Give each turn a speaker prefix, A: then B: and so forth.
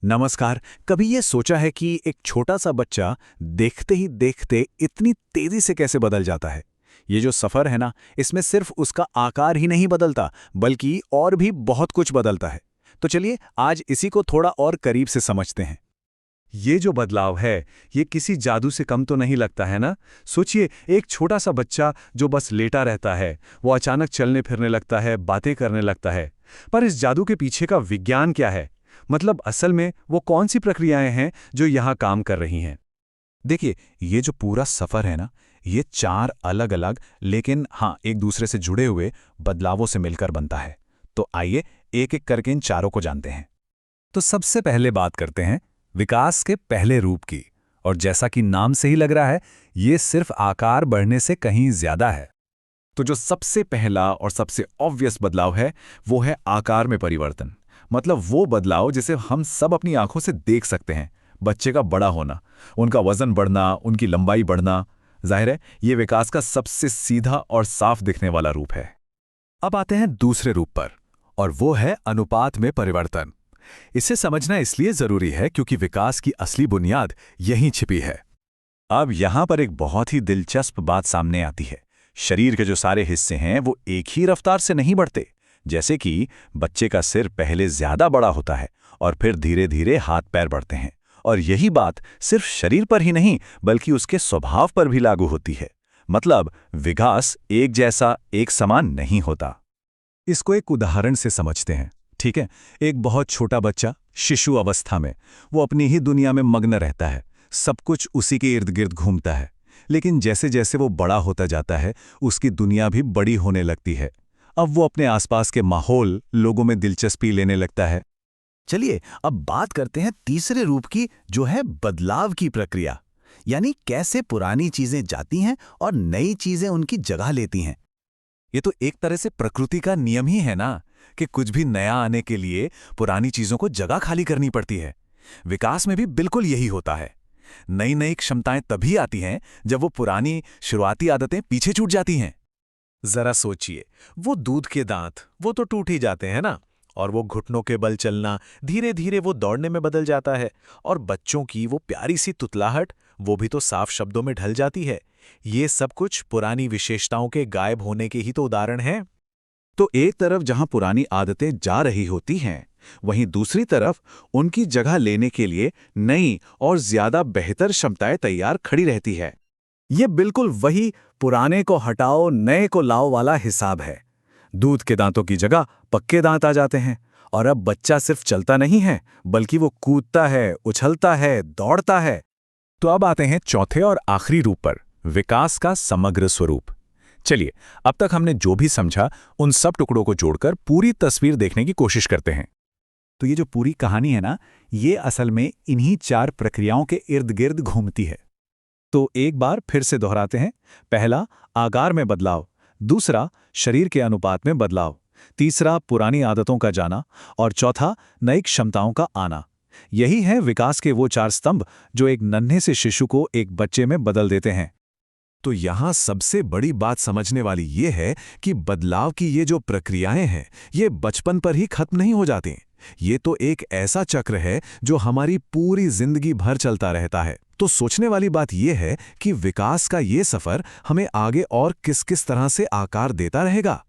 A: नमस्कार। कभी ये सोचा है कि एक छोटा सा बच्चा देखते ही देखते इतनी तेजी से कैसे बदल जाता है। ये जो सफर है ना, इसमें सिर्फ उसका आकार ही नहीं बदलता, बल्कि और भी बहुत कुछ बदलता है। तो चलिए आज इसी को थोड़ा और करीब से समझते हैं।
B: ये जो बदलाव है, ये किसी जादू से कम तो नहीं लगता है ना? सोचिए, एक छोटा सा बच्चा जो बस लेटा रहता है, वो अचानक चलने फिरने लगता है, बातें करने लगता है। पर इस जादू के पीछे का विज्ञान क्या है? मतलब असल में वो कौन सी प्रक्रियाएं हैं जो यहाँ काम कर रही हैं?
A: देखिए, ये जो पूरा सफर है ना, ये चार अलग अलग लेकिन हाँ एक दूसरे से जुड़े हुए बदलावों से मिलकर बनता है। तो आइए एक एक करके इन चारों को जानते हैं। तो सबसे पहले बात करते हैं विकास के पहले रूप की। और जैसा कि नाम से ही लग रहा है, ये सिर्फ आकार बढ़ने से कहीं ज्यादा है। तो जो सबसे पहला और सबसे ऑब्वियस बदलाव है, वो है आकार में परिवर्तन। मतलब वो बदलाव जिसे हम सब अपनी आंखों से देख सकते हैं। बच्चे का बड़ा होना, उनका वजन बढ़ना, उनकी लंबाई बढ़ना। जाहिर है, ये विकास का सबसे सीधा और साफ दिखने वाला रूप है। अब आते हैं दूसरे रूप पर, और वो है अनुपात में परिवर्तन। इसे समझना इसलिए जरूरी है क्योंकि विकास की असली बुनियाद यहीं छिपी है। अब यहां पर एक बहुत ही दिलचस्प बात सामने आती है। शरीर के जो सारे हिस्से हैं वो एक ही रफ्तार से नहीं बढ़ते। जैसे कि बच्चे का सिर पहले ज्यादा बड़ा होता है और फिर धीरे धीरे हाथ पैर बढ़ते हैं। और यही बात सिर्फ शरीर पर ही नहीं बल्कि उसके स्वभाव पर भी लागू होती है। मतलब विकास एक जैसा एक समान नहीं होता। इसको एक उदाहरण से समझते हैं, ठीक है? एक बहुत छोटा बच्चा शिशु अवस्था में वो अपनी ही दुनिया में मग्न रहता है, सब कुछ उसी के इर्द गिर्द घूमता है। लेकिन जैसे जैसे वो बड़ा होता जाता है, उसकी दुनिया भी बड़ी होने लगती है। अब वो अपने आसपास के माहौल, लोगों में दिलचस्पी लेने लगता है। चलिए अब बात करते हैं तीसरे रूप की, जो है बदलाव की प्रक्रिया। यानी कैसे पुरानी चीजें जाती हैं और नई चीजें उनकी जगह लेती हैं। ये तो एक तरह से प्रकृति का नियम ही है ना, कि कुछ भी नया आने के लिए पुरानी चीजों को जगह खाली करनी पड़ती है। विकास में भी बिल्कुल यही होता है। नई नई क्षमताएं तभी आती हैं जब वो पुरानी शुरुआती आदतें पीछे छूट जाती हैं।
C: जरा सोचिए, वो दूध के दांत वो तो टूट ही जाते हैं ना। और वो घुटनों के बल चलना धीरे धीरे वो दौड़ने में बदल जाता है। और बच्चों की वो प्यारी सी तुतलाहट वो भी तो साफ शब्दों में ढल जाती है। ये सब कुछ पुरानी विशेषताओं के गायब होने के ही तो उदाहरण हैं।
A: तो एक तरफ जहां पुरानी आदतें जा रही होती हैं, वहीं दूसरी तरफ उनकी जगह लेने के लिए नई और ज्यादा बेहतर क्षमताएं तैयार खड़ी रहती है। ये बिल्कुल वही पुराने को हटाओ नए को लाओ वाला हिसाब है। दूध के दांतों की जगह पक्के दांत आ जाते हैं। और अब बच्चा सिर्फ चलता नहीं है, बल्कि वो कूदता है, उछलता है, दौड़ता है। तो अब आते हैं चौथे और आखिरी रूप पर, विकास का समग्र स्वरूप। चलिए अब तक हमने जो भी समझा, उन सब टुकड़ों को जोड़कर पूरी तस्वीर देखने की कोशिश करते हैं। तो ये जो पूरी कहानी है ना, ये असल में इन्हीं चार प्रक्रियाओं के इर्द गिर्द घूमती है। तो एक बार फिर से दोहराते हैं। पहला, आकार में बदलाव। दूसरा, शरीर के अनुपात में बदलाव। तीसरा, पुरानी आदतों का जाना। और चौथा, नई क्षमताओं का आना। यही है विकास के वो चार स्तंभ जो एक नन्हे से शिशु को एक बच्चे में बदल देते हैं। तो यहां सबसे बड़ी बात समझने वाली ये है कि बदलाव की ये जो प्रक्रियाएं हैं, ये बचपन पर ही खत्म नहीं हो जाती। ये तो एक ऐसा चक्र है जो हमारी पूरी जिंदगी भर चलता रहता है। तो सोचने वाली बात यह है कि विकास का ये सफर हमें आगे और किस किस तरह से आकार देता रहेगा।